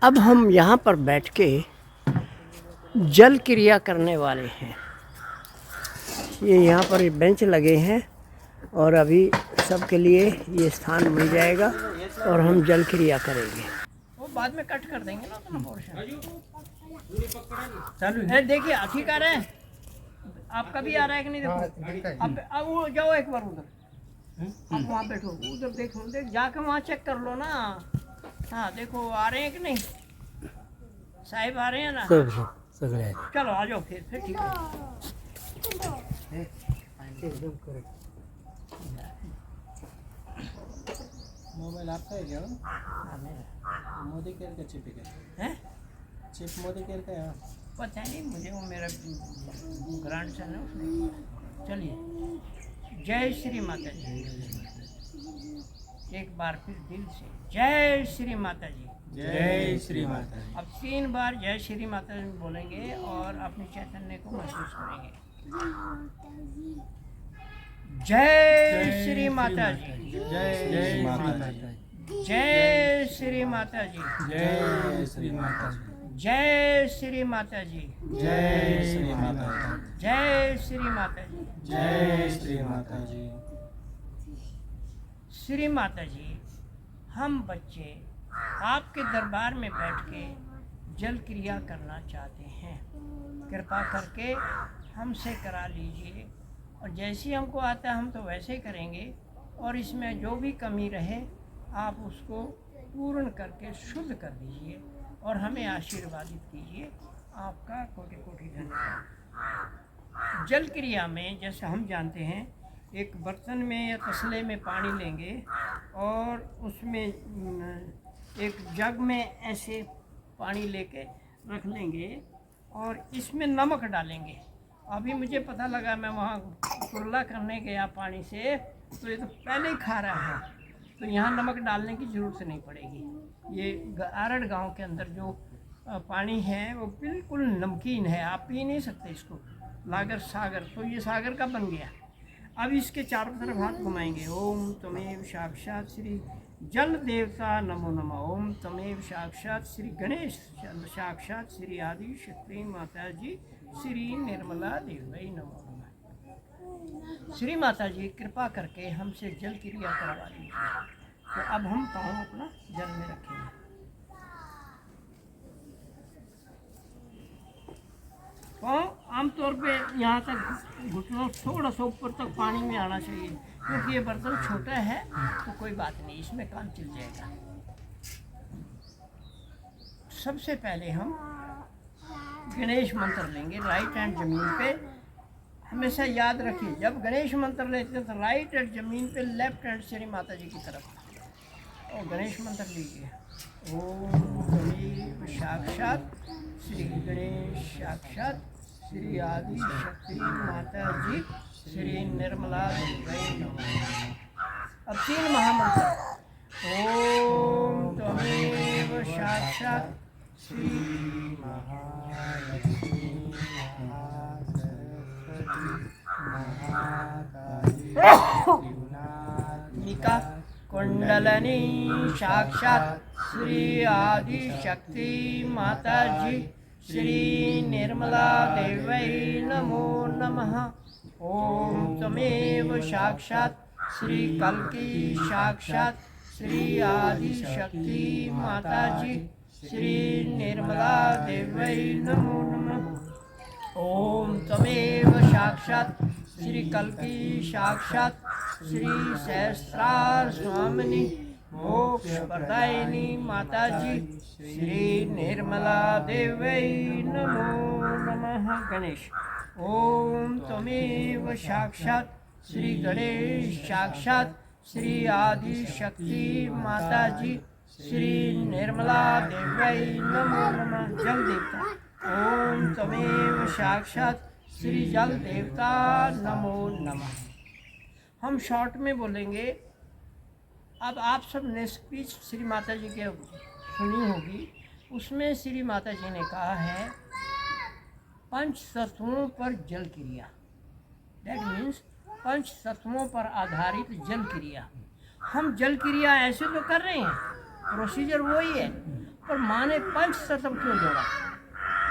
अब हम यहाँ पर बैठ के जल क्रिया करने वाले हैं। ये यहाँ पर बेंच लगे हैं और अभी सबके लिए ये स्थान मिल जाएगा और हम जल क्रिया करेंगे। वो बाद में कट कर देंगे ना अपना पोर्शन। चालू है, देखिए ठीक आ रहा है, आपका भी आ रहा है कि नहीं? देखो अब वो जाओ एक बार उधर, आप वहाँ बैठो, उधर देखो, जाके वहाँ चेक कर लो ना। हाँ देखो आ रहे हैं कि नहीं साहिब, आ रहे हैं ना? चलो आ जाओ फिर ठीक है। मोबाइल आपका है क्या? मोदी केयर का चिप है? चिप मोदी केयर का है? पता नहीं मुझे, वो मेरा ग्रांड सन है उसने। चलिए, जय श्री माता जी। एक बार फिर दिल से जय श्री माता जी। जय श्री माता जी। अब 3 बार जय श्री माता जी बोलेंगे और अपने चैतन्य को महसूस करेंगे। जय श्री माता जी। जय माता जी। जय श्री माता जी। जय श्री माता जी। जय श्री माता जी। जय श्री माता जी। जय श्री माता जी। जय श्री माता जी। श्री माता जी, हम बच्चे आपके दरबार में बैठ के जल क्रिया करना चाहते हैं, कृपा करके हमसे करा लीजिए। और जैसी हमको आता है हम तो वैसे ही करेंगे, और इसमें जो भी कमी रहे आप उसको पूर्ण करके शुद्ध कर दीजिए और हमें आशीर्वादित कीजिए। आपका कोटि कोटि धन्यवाद। जल क्रिया में जैसे हम जानते हैं, एक बर्तन में या तसले में पानी लेंगे और उसमें एक जग में ऐसे पानी लेके रख लेंगे और इसमें नमक डालेंगे। अभी मुझे पता लगा, मैं वहाँ कुरला करने गया पानी से, तो ये तो पहले ही खा रहा है, तो यहाँ नमक डालने की ज़रूरत नहीं पड़ेगी। ये आरड़ गांव के अंदर जो पानी है वो बिल्कुल नमकीन है, आप पी नहीं सकते इसको, लागर सागर, तो ये सागर का बन गया। अब इसके चारों तरफ हाथ घुमाएंगे। ओम तमेव साक्षात श्री जल देवता नमो नमः। ओम तमेव साक्षात श्री गणेश साक्षात श्री आदि शक्ति माता जी श्री निर्मला देवी नमो नमः। श्री माता जी कृपा करके हमसे जल क्रिया करवा लीजिए। तो अब हम पाँव अपना जल में रखेंगे। पाँव आमतौर पे यहाँ तक घुटनों थोड़ा सा ऊपर तक पानी में आना चाहिए, क्योंकि ये बर्तन छोटा है तो कोई बात नहीं, इसमें काम चल जाएगा। सबसे पहले हम गणेश मंत्र लेंगे। राइट हैंड जमीन पे, हमेशा याद रखिए जब गणेश मंत्र लेते हैं तो राइट हैंड जमीन पे, लेफ्ट हैंड श्री माता जी की तरफ, और गणेश मंत्र लीजिए। ओम तमेव साक्षात श्री गणेश साक्षात श्री आदि शक्ति माता जी श्री निर्मला देवी नमः। अब 3 महामंत्र। ओम तमेव साक्षात श्री निका कुंडलनी साक्षात श्री आदि शक्ति माता जी श्री निर्मला देवी नमो नमः। ओम तमेव साक्षात श्री कल्की साक्षात श्री आदि शक्ति माता जी श्री निर्मला देवी नमो नमः। ओम तमेव साक्षात श्री कल्की साक्षात श्री सहस्त्रार स्वामिनी मोक्ष प्रदायिनी माता जी श्री निर्मला देवी नमो नमः। गणेश। ओम तमेव साक्षात श्री गणेश साक्षात श्री आदि शक्ति माता जी श्री निर्मला देवी नमो नमः। जल देवता। ओम तमेव साक्षात श्री जल देवता नमो नमः। हम शॉर्ट में बोलेंगे। अब आप सब ने स्पीच श्री माता जी के सुनी होगी, उसमें श्री माता जी ने कहा है 5 तत्वों पर जल क्रिया। दैट मीन्स 5 तत्वों पर आधारित जल क्रिया। हम जल क्रिया ऐसे तो कर रहे हैं, प्रोसीजर वही है। पर माँ ने पंच तत्व क्यों जोड़ा?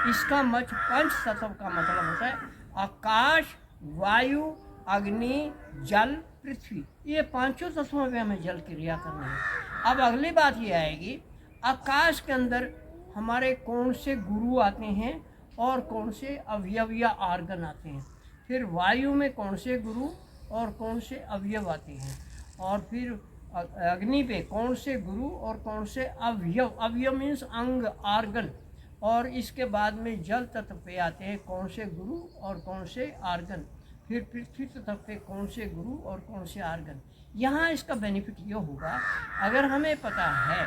इसका पंच तत्व का मतलब होता है आकाश, वायु, अग्नि, जल, पृथ्वी। ये पांचों तत्वों में हमें जल क्रिया करनी है। अब अगली बात ये आएगी, आकाश के अंदर हमारे कौन से गुरु आते हैं और कौन से अवयव या आर्गन आते हैं। फिर वायु में कौन से गुरु और कौन से अवयव आते हैं। और फिर अग्नि पे कौन से गुरु और कौन से अवयव। अवयव मीन्स अंग, आर्गन। और इसके बाद में जल तत्व पे आते हैं कौन से गुरु और कौन से आर्गन। फिर पृथ्वी तत्व पे कौन से गुरु और कौन से आर्गन। यहाँ इसका बेनिफिट ये होगा, अगर हमें पता है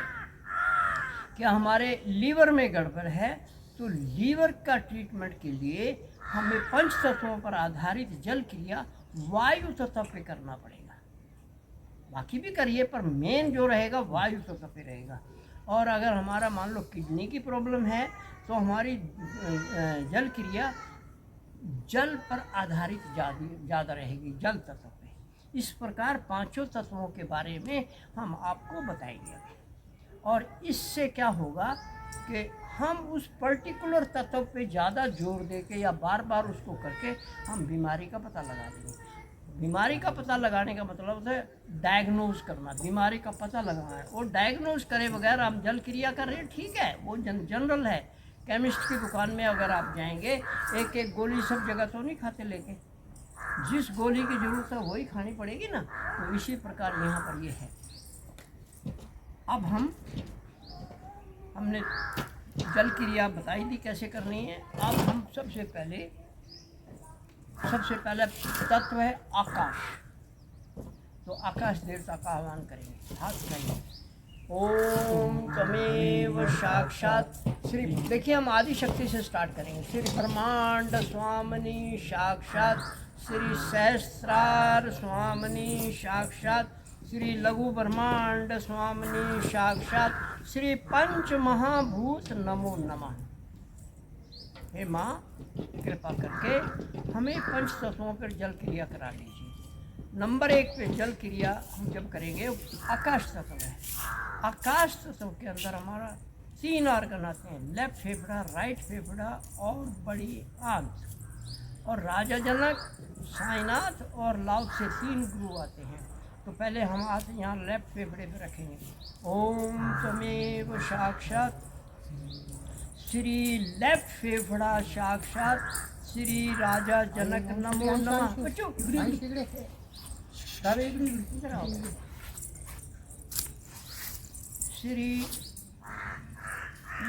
कि हमारे लीवर में गड़बड़ है तो लीवर का ट्रीटमेंट के लिए हमें पंच तत्वों पर आधारित जल क्रिया वायु तत्व पे करना पड़ेगा। बाकी भी करिए पर मेन जो रहेगा वायु तत्व पे रहेगा। और अगर हमारा मान लो किडनी की प्रॉब्लम है तो हमारी जल क्रिया जल पर आधारित ज़्यादा रहेगी, जल तत्व पे। इस प्रकार पांचों तत्वों के बारे में हम आपको बताएंगे। और इससे क्या होगा कि हम उस पर्टिकुलर तत्व पे ज़्यादा जोर दे के या बार बार उसको करके हम बीमारी का पता लगा देंगे। बीमारी का पता लगाने का मतलब है डायग्नोज करना, बीमारी का पता लगाना है। और डायग्नोज करे बगैर हम जल क्रिया कर रहे हैं, ठीक है, वो जनरल है। केमिस्ट की दुकान में अगर आप जाएंगे, एक एक गोली सब जगह तो नहीं खाते लेके, जिस गोली की ज़रूरत है वही खानी पड़ेगी ना। तो इसी प्रकार यहाँ पर ये है। अब हमने जल क्रिया बताई दी कैसे करनी है। अब हम सबसे पहले तत्व है आकाश। तो आकाश देवता का आह्वान करेंगे, हाथ उठाइए। ओम तमेव साक्षात श्री, देखिए हम आदि शक्ति से स्टार्ट करेंगे। श्री ब्रह्मांड स्वामिनी साक्षात, श्री सहस्रार स्वामिनी साक्षात, श्री लघु ब्रह्मांड स्वामिनी साक्षात, श्री पंच महाभूत नमो नमः। हे माँ, कृपा करके हमें पंच तत्वों पर जल क्रिया करा लीजिए। नंबर 1 पे जल क्रिया हम जब करेंगे आकाश तत्व है। आकाश तत्व के अंदर हमारा 3 आर्गन आते हैं, लेफ्ट फेफड़ा, राइट फेफड़ा और बड़ी आंत। और राजा जनक, साईनाथ और लाउत से 3 गुरु आते हैं। तो पहले हम हाथ यहाँ लेफ्ट फेफड़े पे रखेंगे। ओम तमेव साक्षात श्री लेफ्ट फेफड़ा साक्षात, श्री राजा जनक नमो नमः। बच्चों श्री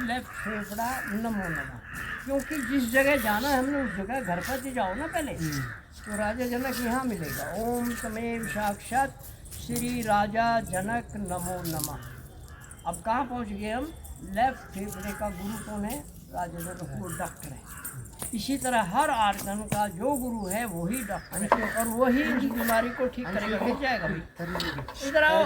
लेफ्ट फेफड़ा नमो नमः। क्योंकि जिस जगह जाना है हमने उस जगह घर पर ही जाओ ना पहले, तो राजा जनक यहाँ मिलेगा। ओम तमेव साक्षात श्री राजा जनक नमो नमः। अब कहाँ पहुँच गए हम? लेफ्ट फेफड़े का गुरु कौन है? राजा जनक, वो डॉक्टर है। इसी तरह हर आर्गन का जो गुरु है वही डॉक्टर है और वही इस बीमारी को ठीक करेगा। मिल जाएगा भाई, इधर आओ।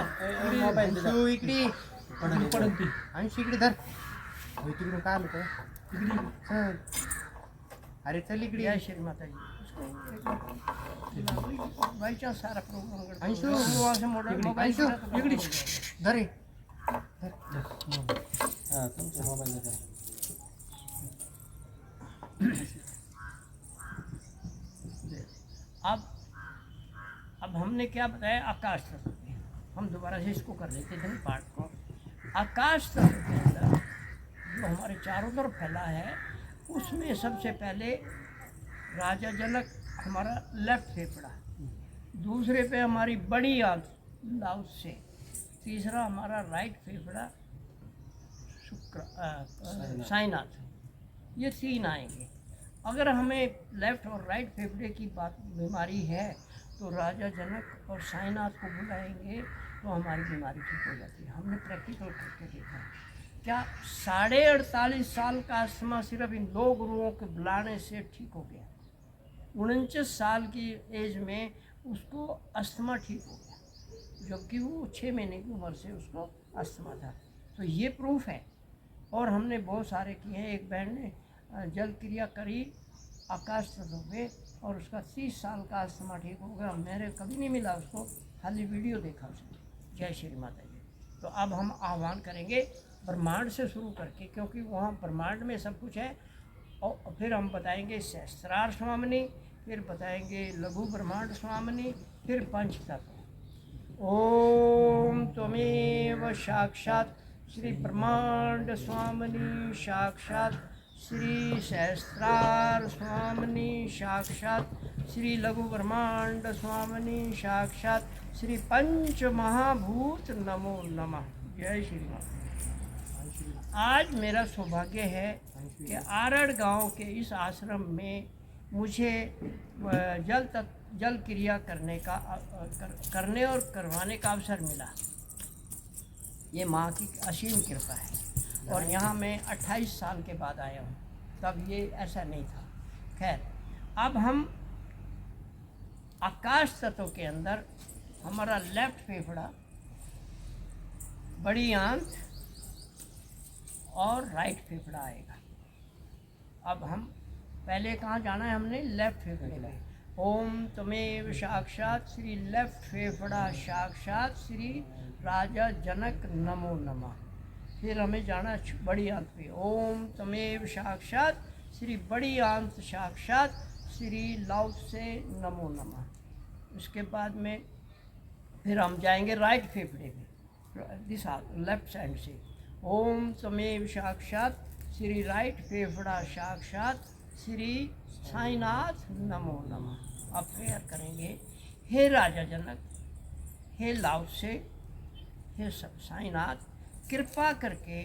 अरे चल इकडे। जय श्री माता जी। बाई चांस सारा प्रोग्राम वहाँ से मोबाइल धरे हाँ तुमसे मोबाइल दे। अब हमने क्या बताया? आकाश तत्व। हम दोबारा से इसको कर लेते थे पार्ट को। आकाश तत्व के अंदर जो हमारे चारों तरफ फैला है, उसमें सबसे पहले राजा जनक हमारा लेफ्ट फेफड़ा, दूसरे पे हमारी बड़ी आंत लाउत से, तीसरा हमारा राइट फेफड़ा साईनाथ। ये 3 आएंगे। अगर हमें लेफ्ट और राइट फेफड़े की बीमारी है तो राजा जनक और साईनाथ को बुलाएंगे तो हमारी बीमारी ठीक हो जाती है। हमने प्रैक्टिकल करके देखा। क्या 48.5 साल का अस्थमा सिर्फ इन 2 गुरुओं के बुलाने से ठीक हो गया। 49 साल की एज में उसको अस्थमा ठीक हो गया, जबकि वो 6 महीने की उम्र से उसको अस्थमा था। तो ये प्रूफ है। और हमने बहुत सारे किए हैं। एक बहन ने जल क्रिया करी आकाश तत्व पे और उसका 30 साल का अस्थमा ठीक हो गया। मेरे कभी नहीं मिला उसको, खाली वीडियो देखा उसने। जय श्री माता जी। तो अब हम आह्वान करेंगे ब्रह्मांड से शुरू करके, क्योंकि वहाँ ब्रह्मांड में सब कुछ है। और फिर हम बताएंगे सहस्त्रार स्वामिनी, फिर बताएंगे लघु ब्रह्मांड स्वामिनी, फिर पंच तत्व। ओम त्वमेव साक्षात श्री ब्रह्मांड स्वामिनी, साक्षात श्री सहस्त्रार स्वामिनी, साक्षात श्री लघु ब्रह्मांड स्वामिनी, साक्षात श्री पंच महाभूत नमो नमः। जय श्री राम। आज मेरा सौभाग्य है कि आरड़ गांव के इस आश्रम में मुझे जल क्रिया करने और करवाने का अवसर मिला। ये माँ की असीम कृपा है। और यहाँ मैं 28 साल के बाद आया हूँ, तब ये ऐसा नहीं था। खैर, अब हम आकाश तत्व के अंदर हमारा लेफ्ट फेफड़ा, बड़ी आंत और राइट फेफड़ा आएगा। अब हम पहले कहाँ जाना है, हमने लेफ्ट फेफड़े में। ओम त्वमेव साक्षात श्री लेफ्ट फेफड़ा, साक्षात श्री राजा जनक नमो नमः। फिर हमें जाना बड़ी आंत पे। ओम त्वमेव साक्षात श्री बड़ी आंत, साक्षात श्री लाउत से नमो नमः। उसके बाद में फिर हम जाएंगे राइट फेफड़े में, दिस लेफ्ट साइड से। ओम त्वमेव साक्षात श्री राइट फेफड़ा, साक्षात श्री साईनाथ नमो नमः। अब प्रेयर करेंगे, हे राजा जनक, हे लाउत से, हे साईनाथ, कृपा करके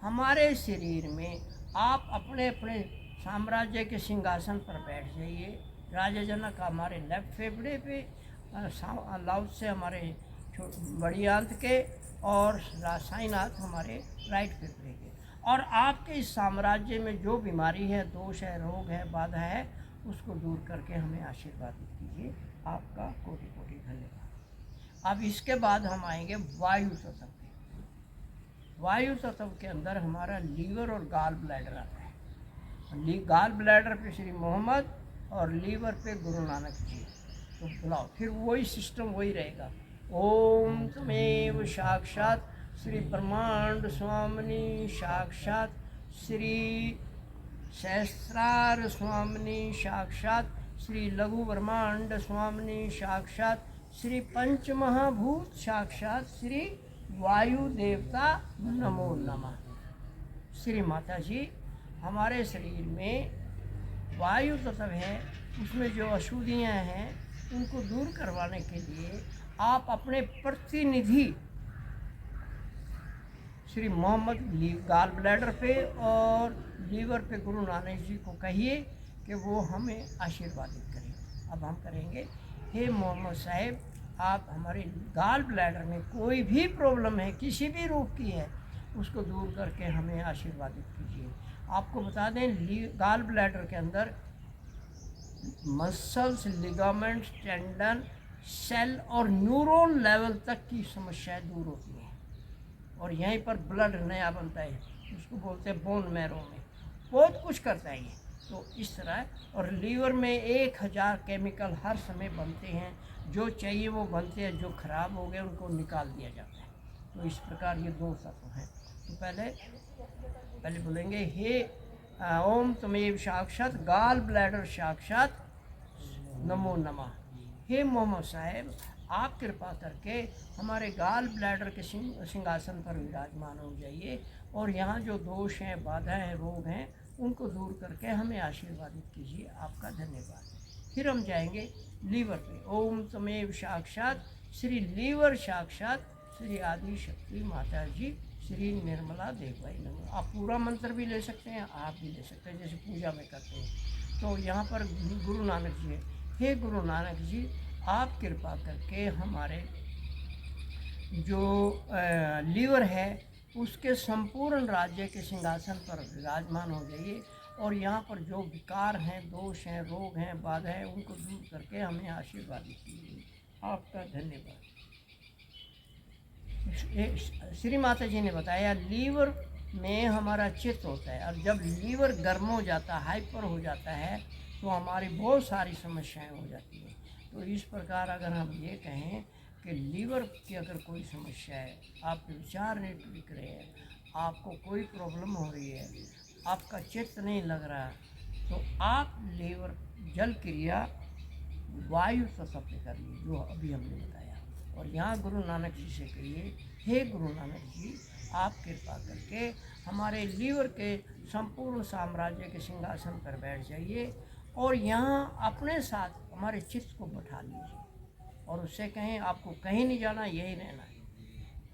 हमारे शरीर में आप अपने अपने साम्राज्य के सिंहासन पर बैठ जाइए। राजा जनक हमारे लेफ्ट फेफड़े पे, लाउत से हमारे बड़ी आंत के, और साईनाथ हमारे राइट फेफड़े के। और आपके इस साम्राज्य में जो बीमारी है, दोष है, रोग है, बाधा है, उसको दूर करके हमें आशीर्वादित कीजिए। आपका कोटि कोटि धन्यवाद। अब इसके बाद हम आएंगे वायु तत्व पे। वायु तत्व के अंदर हमारा लीवर और गाल ब्लैडर आता है। गाल ब्लैडर पे श्री मोहम्मद और लीवर पे गुरु नानक जी। तो बुलाओ, फिर वही सिस्टम वही रहेगा। ओम त्वमेव साक्षात श्री ब्रह्मांड स्वामिनी, साक्षात श्री सहस्रार स्वामिनी, साक्षात श्री लघु ब्रह्मांड स्वामिनी, साक्षात श्री पंच महाभूत, साक्षात श्री वायु देवता नमो नमः। श्री माता जी, हमारे शरीर में वायु तत्व है, उसमें जो अशुद्धियाँ हैं उनको दूर करवाने के लिए आप अपने प्रतिनिधि श्री मोहम्मद गाल ब्लैडर पे और लीवर पे गुरु नानक जी को कहिए कि वो हमें आशीर्वादित करें। अब हम करेंगे, हे मोहम्मद साहेब, आप हमारे गाल ब्लैडर में कोई भी प्रॉब्लम है, किसी भी रूप की है, उसको दूर करके हमें आशीर्वादित कीजिए। आपको बता दें, गाल ब्लैडर के अंदर मसल्स, लिगामेंट्स, टेंडन, सेल और न्यूरॉन लेवल तक की समस्याएं दूर होती हैं। और यहीं पर ब्लड नया बनता है, उसको बोलते हैं बोन मैरो में, बहुत कुछ करता है ये। तो इस तरह, और लीवर में 1000 केमिकल हर समय बनते हैं, जो चाहिए वो बनते हैं, जो खराब हो गए उनको निकाल दिया जाता है। तो इस प्रकार ये 2 तत्व हैं। तो पहले बोलेंगे, हे ओम त्वमेव साक्षात गाल ब्लैडर, साक्षात नमो नमः। हे मोहम्मद साहेब, आप कृपा करके हमारे गाल ब्लैडर के सिंहासन पर विराजमान हो जाइए, और यहाँ जो दोष हैं, बाधाएं हैं, रोग हैं, उनको दूर करके हमें आशीर्वादित कीजिए। आपका धन्यवाद। फिर हम जाएंगे लीवर पे। ओम त्वमेव साक्षात श्री लीवर, साक्षात श्री आदि शक्ति माता जी, श्री निर्मला देवाई नमः। आप पूरा मंत्र भी ले सकते हैं, आप भी ले सकते हैं, जैसे पूजा में करते हैं। तो यहाँ पर गुरु नानक जी है। हे गुरु नानक जी, आप कृपा करके हमारे जो लीवर है उसके संपूर्ण राज्य के सिंहासन पर विराजमान हो जाइए, और यहाँ पर जो विकार हैं, दोष हैं, रोग हैं, बाधा हैं, उनको दूर करके हमें आशीर्वादित कीजिए। आपका धन्यवाद। श्री माता जी ने बताया, लीवर में हमारा चित्त होता है, और जब लीवर गर्म हो जाता है, हाइपर हो जाता है, तो हमारी बहुत सारी समस्याएं हो जाती हैं। तो इस प्रकार अगर हम ये कहें कि लीवर की अगर कोई समस्या है, आपके विचार नहीं टिक रहे हैं, आपको कोई प्रॉब्लम हो रही है, आपका चित्त नहीं लग रहा, तो आप लीवर जल क्रिया वायु तत्व पे करिए, जो अभी हमने बताया। और यहाँ गुरु नानक जी से कहिए, हे गुरु नानक जी, आप कृपा करके हमारे लीवर के संपूर्ण साम्राज्य के सिंहासन पर बैठ जाइए और यहाँ अपने साथ हमारे चित्त को बैठा लीजिए और उससे कहें आपको कहीं नहीं जाना, यही रहना है।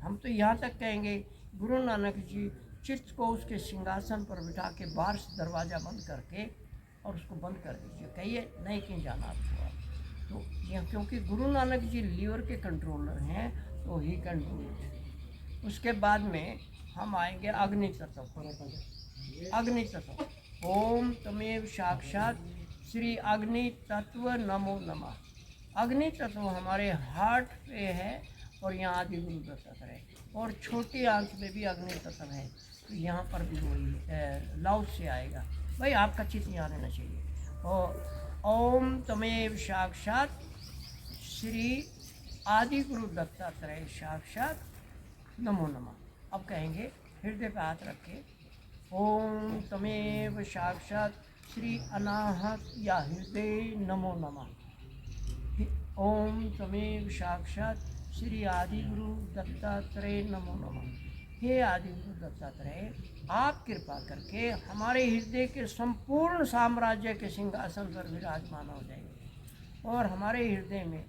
हम तो यहाँ तक कहेंगे, गुरु नानक जी चित्त को उसके सिंहासन पर बिठा के बाहर से दरवाज़ा बंद करके और उसको बंद कर दीजिए, कहिए नहीं कहीं जाना आपको। तो यह क्योंकि गुरु नानक जी लीवर के कंट्रोलर हैं, तो ही कैन डू इट। उसके बाद में हम आएंगे अग्नि तत्व पर। अग्नि तत्व, ओम तमेव साक्षात श्री अग्नि तत्व नमो नमः। अग्नि तत्व हमारे हार्ट पे है और यहाँ आदि गुरु तत्व है, और छोटी आंख में भी अग्नि तत्व है, तो यहाँ पर भी वही लाउड से आएगा। भाई आपका चित्त यहाँ रहना चाहिए। और ओम तमेव साक्षात श्री आदि गुरु दत्तात्रेय साक्षात नमो नमः। अब कहेंगे हृदय पे हाथ रखे, ओम तमेव साक्षात श्री अनाहत या हृदय नमो नमः। ओम तमेव साक्षात श्री आदि गुरु दत्तात्रेय नमो नमः। हे आदि गुरु दत्तात्रेय, आप कृपा करके हमारे हृदय के संपूर्ण साम्राज्य के सिंहासन पर विराजमान हो जाएंगे और हमारे हृदय में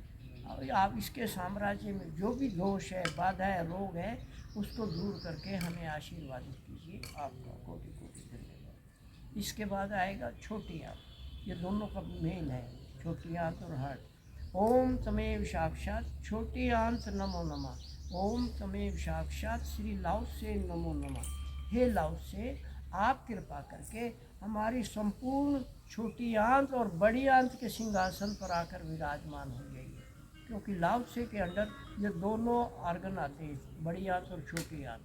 आप इसके साम्राज्य में जो भी दोष है, बाधा है, रोग है, उसको दूर करके हमें आशीर्वादित कीजिए। आपका कोटि कोटि धन्यवाद। इसके बाद आएगा छोटी आंत, ये दोनों का मेल है, छोटी आंत और हार्ट। ओम तमेव साक्षात छोटी आंत नमो नमः। ओम तमेव साक्षात श्री लाउ से नमो नमः। हे लाउ से, आप कृपा करके हमारी संपूर्ण छोटी आंत और बड़ी आंत के सिंहासन पर आकर विराजमान हो जाइए, क्योंकि लाउ से के अंदर ये दोनों ऑर्गन आते हैं, बड़ी आंत और छोटी आंत।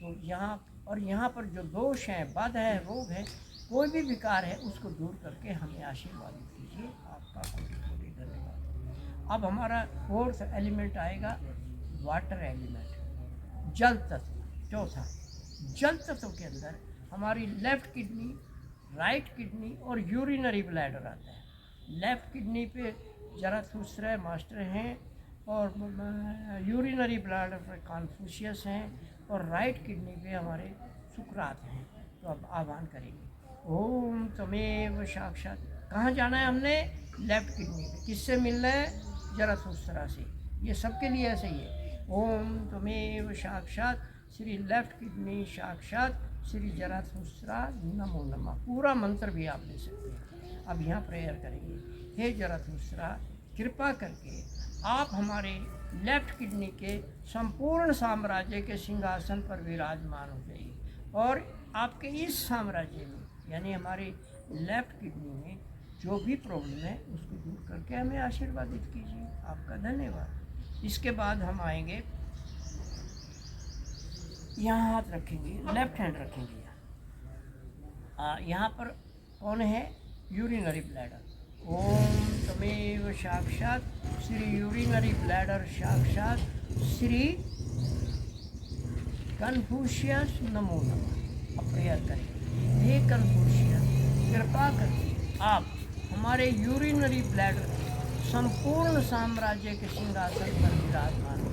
तो यहाँ पर जो दोष हैं, बाधा है, रोग है, कोई भी विकार है, उसको दूर करके हमें आशीर्वादित कीजिए। आपका कोटि कोटि धन्यवाद। अब हमारा फोर्थ एलिमेंट आएगा, वाटर एलिमेंट, जल तत्व। चौथा, जल तत्व के अंदर हमारी लेफ्ट किडनी, राइट किडनी और यूरिनरी ब्लैडर आता है। लेफ्ट किडनी पे जराथुस्त्र मास्टर हैं और यूरिनरी ब्लैडर पर कॉन्फ्यूशियस हैं और राइट किडनी पे हमारे सुकरात हैं। तो अब आह्वान करेंगे, ओम तमेव साक्षात। कहाँ जाना है हमने? लेफ्ट किडनी पे। किससे मिलना है? जराथुस्त्र से। ये सबके लिए ऐसे ही है। ओम तमेव साक्षात श्री लेफ्ट किडनी साक्षात श्री जराथुस्त्र नमो नमः। पूरा मंत्र भी आप ले सकते हैं। अब यहाँ प्रेयर करेंगे, हे जराथुस्त्र, कृपा करके आप हमारे लेफ्ट किडनी के संपूर्ण साम्राज्य के सिंहासन पर विराजमान हो जाइए और आपके इस साम्राज्य में, यानी हमारे लेफ्ट किडनी में जो भी प्रॉब्लम है उसको दूर करके हमें आशीर्वादित कीजिए। आपका धन्यवाद। इसके बाद हम आएंगे, यहाँ हाथ रखेंगे, लेफ्ट हैंड रखेंगे। यहाँ पर कौन है? Urinary bladder. ओम तमेव साक्षात श्री यूरिनरी ब्लैडर साक्षात श्री कन्फ्यूशियस नमो नमः। अब प्रेयर करेंगे, हे कन्फ्यूशियस, कृपा करके आप हमारे यूरिनरी ब्लैडर के संपूर्ण साम्राज्य के सिंहासन पर विराजमान हो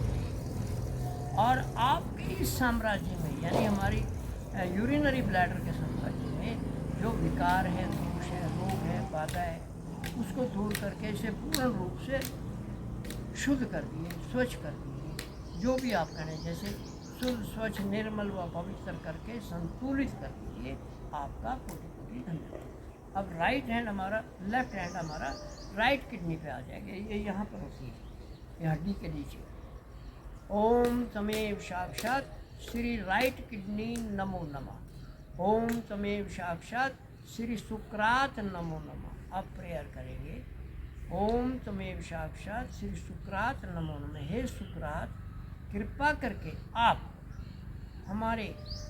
और आपके इस साम्राज्य में, यानी हमारी यूरिनरी ब्लैडर के साम्राज्य में जो विकार है, दोष है, रोग है, बाधा है, उसको दूर करके इसे पूर्ण रूप से शुद्ध कर दिए, स्वच्छ कर दिए। जो भी आप करें, जैसे शुद्ध, स्वच्छ, निर्मल व पवित्र करके संतुलित कर दीजिए। आपका कोटि कोटि धन्यवाद। अब राइट हैंड हमारा, लेफ्ट हैंड हमारा राइट किडनी पे आ जाएगा। ये यहाँ पर होती है, ये हड्डी के नीचे। ओम तमेव साक्षात श्री राइट किडनी नमो नमः। ओम तमेव साक्षात श्री सुकरात नमो नमः। अब प्रेयर करेंगे, ओम तमेव साक्षात श्री सुकरात नमो नमः। हे सुकरात, कृपा करके आप हमारे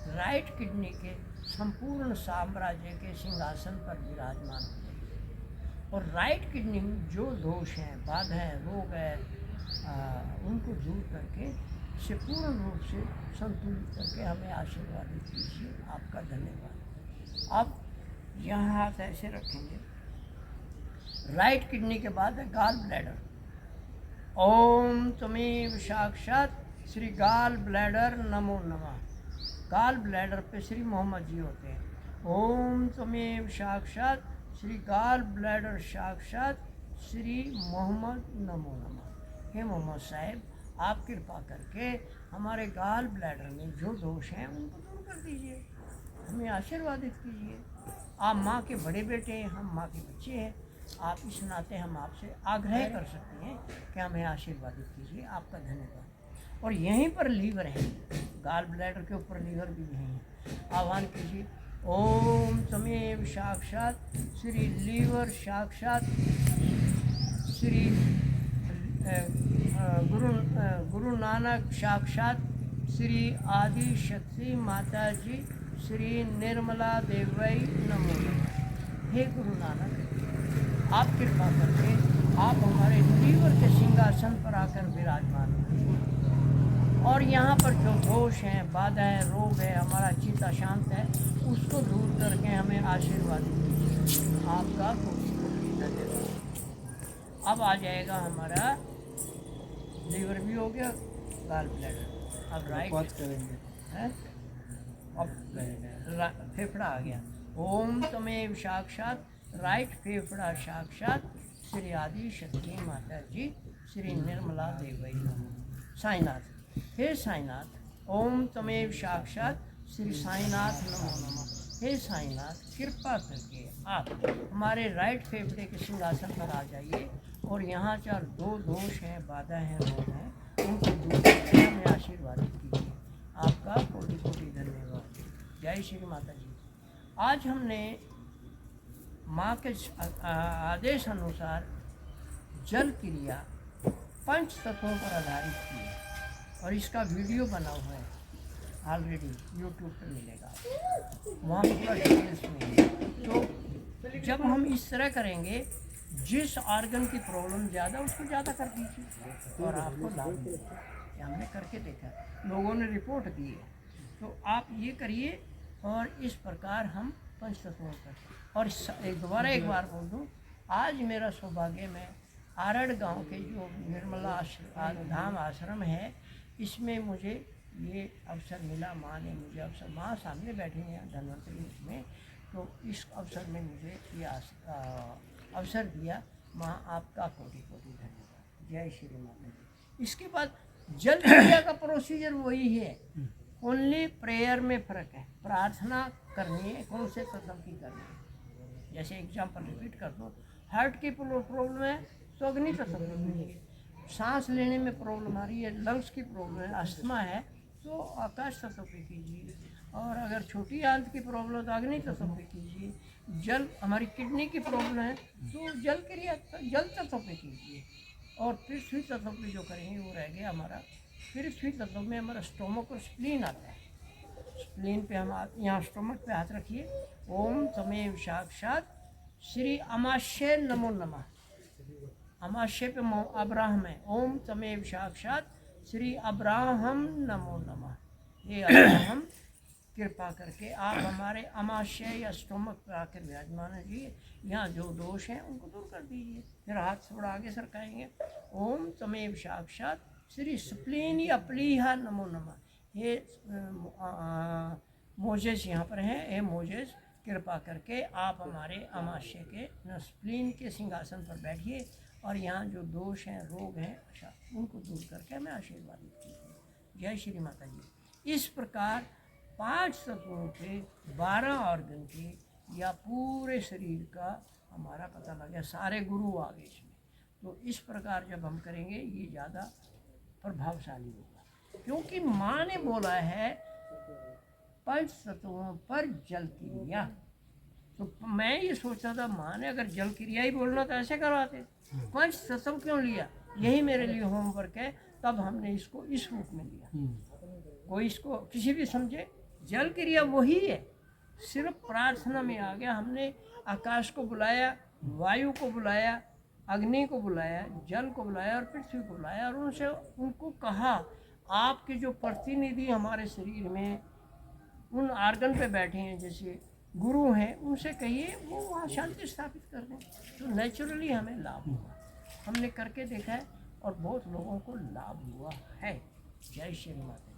राइट किडनी के संपूर्ण साम्राज्य के सिंहासन पर विराजमान हो जाइए और राइट किडनी में जो दोष हैं, बाधा है, रोग है, उनको दूर करके इसे पूर्ण रूप से संतुलित करके हमें आशीर्वादित कीजिए। आपका धन्यवाद। अब यहाँ हाथ ऐसे रखेंगे, राइट किडनी के बाद है गाल ब्लैडर। ओम त्वमेव साक्षात श्री गाल ब्लैडर नमो नमः। गाल ब्लैडर पे श्री मोहम्मद जी होते हैं। ओम त्वमेव साक्षात श्री गाल ब्लैडर साक्षात श्री मोहम्मद नमो नमः। हे मोहम्मद साहब, आप कृपा करके हमारे गाल ब्लैडर में जो दोष हैं उनको दूर कर दीजिए, हमें आशीर्वादित कीजिए। आप माँ के बड़े बेटे हैं, हम माँ के बच्चे हैं। आप इस नाते हम आपसे आग्रह कर सकते हैं कि हमें आशीर्वादित कीजिए। आपका धन्यवाद। और यहीं पर लीवर है, गाल ब्लैडर के ऊपर लीवर भी यहीं है। आह्वान कीजिए। ओम त्वमेव साक्षात श्री लीवर साक्षात श्री गुरु नानक साक्षात श्री आदि शक्ति माता जी श्री निर्मला देवई नमो नमः। हे गुरु नानक, आप कृपा करके आप हमारे लीवर के सिंहासन पर आकर विराजमान हैं और यहाँ पर जो दोष हैं, बाधा है, रोग है, हमारा चित्त अशांत है, उसको दूर करके हमें आशीर्वाद दीजिए। आपका धन्यवाद। अब आ जाएगा हमारा लीवर भी हो गया, गाल ब्लैडर। अब राइट करेंगे है, अब फेफड़ा आ गया। ओम त्वमेव साक्षात राइट फेफड़ा साक्षात श्री आदि शक्ति माता जी श्री निर्मला देवई नमः। साईनाथ, हे साईनाथ, ओम त्वमेव साक्षात श्री साईनाथ नमो नमः। हे साईनाथ, कृपा करके आप हमारे राइट फेफड़े के सिंहासन पर आ जाइए और यहाँ चार दो दोष हैं, बाधा हैं, रोग हैं, उनको दूर करके हमें आशीर्वादित कीजिए। आपका कोटि कोटि धन्यवाद। जय श्री माता जी। आज हमने माँ के आदेश अनुसार जल क्रिया पंच तत्वों पर आधारित की है और इसका वीडियो बना हुआ है, ऑलरेडी यूट्यूब पर मिलेगा, वहाँ पर पूरा डिटेल्स में है। तो जब हम इस तरह करेंगे, जिस ऑर्गन की प्रॉब्लम ज़्यादा उसको ज़्यादा कर दीजिए और आपको लाभ मिलेगा। ये हमने करके देखा, लोगों ने रिपोर्ट दी है। तो आप ये करिए और इस प्रकार हम पंच तत्वों पर। और दोबारा एक बार बोल दूँ, आज मेरा सौभाग्य, मैं आरड़ गांव के जो निर्मला धाम आश्रम है, इसमें मुझे ये अवसर मिला। माँ ने मुझे अवसर, माँ सामने बैठी हैं धन्वंतरी में, तो इस अवसर में मुझे ये अवसर दिया। माँ आपका कोटि कोटि धन्यवाद। जय श्री माता जी। इसके बाद जल क्रिया का प्रोसीजर वही है, ओनली प्रेयर में फ़र्क है। प्रार्थना करनी है, कौन से तत्व की करनी है। जैसे एग्जाम्पल रिपीट कर दो, हार्ट की प्रॉब्लम है तो अग्नि तत्व की कीजिए। सांस लेने में प्रॉब्लम आ रही है, लंग्स की प्रॉब्लम है, अस्थमा है, तो आकाश तत्व पे कीजिए। और अगर छोटी आंत की प्रॉब्लम है तो अग्नि तत्व पे कीजिए। जल, हमारी किडनी की प्रॉब्लम है तो जल क्रिया जल तत्व पे कीजिए। और पृथ्वी तत्व पे जो करेंगे वो रह गया हमारा। पृथ्वी तत्व में हमारा स्टोमक और स्प्लीन आता है। स्प्लीन पे हम यहाँ स्टोमक पे हाथ रखिए। ओम त्वमेव साक्षात श्री अमाशय नमो नमः। अमाशय पे अब्राहम है। ओम त्वमेव साक्षात श्री अब्राहम नमो नमः। ये अब्राहम, कृपा करके आप हमारे अमाशय या स्टोमक पर आकर विराजमान है। यहाँ जो दोष हैं उनको दूर कर दीजिए। फिर हाथ थोड़ा आगे सरकाएंगे। ओम त्वमेव साक्षात श्री स्प्लीन या प्लीहा नमो नमः। ये मोजेस यहाँ पर हैं। हे मोजेस, कृपा करके आप हमारे अमाशय के स्प्लीन के सिंहासन पर बैठिए और यहाँ जो दोष हैं, रोग हैं, अच्छा, उनको दूर करके हमें आशीर्वादित कीजिए। जय श्री माता जी। इस प्रकार 5 तत्वों के 12 ऑर्गन के या पूरे शरीर का हमारा पता लग गया। सारे गुरु आ गए इसमें। तो इस प्रकार जब हम करेंगे ये ज़्यादा प्रभावशाली होगा, क्योंकि माँ ने बोला है 5 तत्वों पर जल क्रिया। तो मैं ये सोचा था, माँ ने अगर जल क्रिया ही बोलना तो ऐसे करवाते, 5 तत्व क्यों लिया। यही मेरे लिए होमवर्क है, तब हमने इसको इस रूप में लिया। कोई इसको किसी भी समझे, जल क्रिया वही है, सिर्फ प्रार्थना में आ गया। हमने आकाश को बुलाया, वायु को बुलाया, अग्नि को बुलाया, जल को बुलाया और पृथ्वी को बुलाया और उनसे उनको कहा आपके जो प्रतिनिधि हमारे शरीर में उन आर्गन पे बैठे हैं, जैसे गुरु हैं, उनसे कहिए वो वहाँ शांति स्थापित कर दें, तो नेचुरली हमें लाभ हुआ। हमने करके देखा है और बहुत लोगों को लाभ हुआ है। जय श्री माता।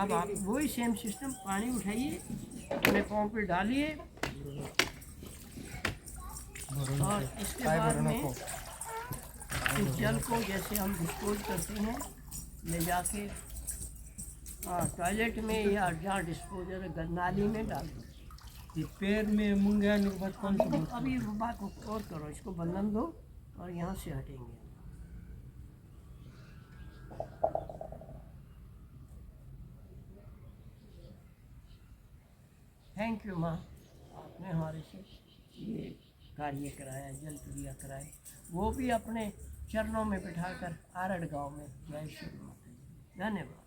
अब आप वही सेम सिस्टम, पानी उठाइए, अपने पाँव पे डालिए और इसके बाद में इस जल को जैसे हम डिस्पोज करते हैं ले जाके टॉयलेट में या जहाँ डिस्पोजर है नाली में डाल दो। ये पैर में मूंगा आने के बाद कौन सा बोलते हैं? अभी वो बात और करो, इसको बंधन दो और यहाँ से हटेंगे। थैंक यू माँ, आपने हमारे से ये कार्य कराया, जल क्रिया कराए, वो भी अपने चरणों में बिठाकर आरड़ गांव में। जय श्री माता जी, धन्यवाद।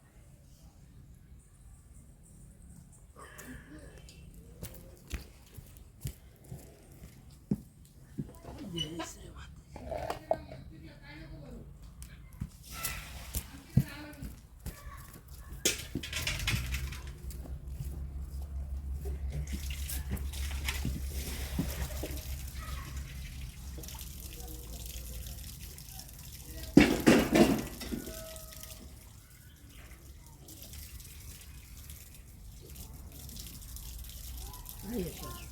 जय श्री माता जी।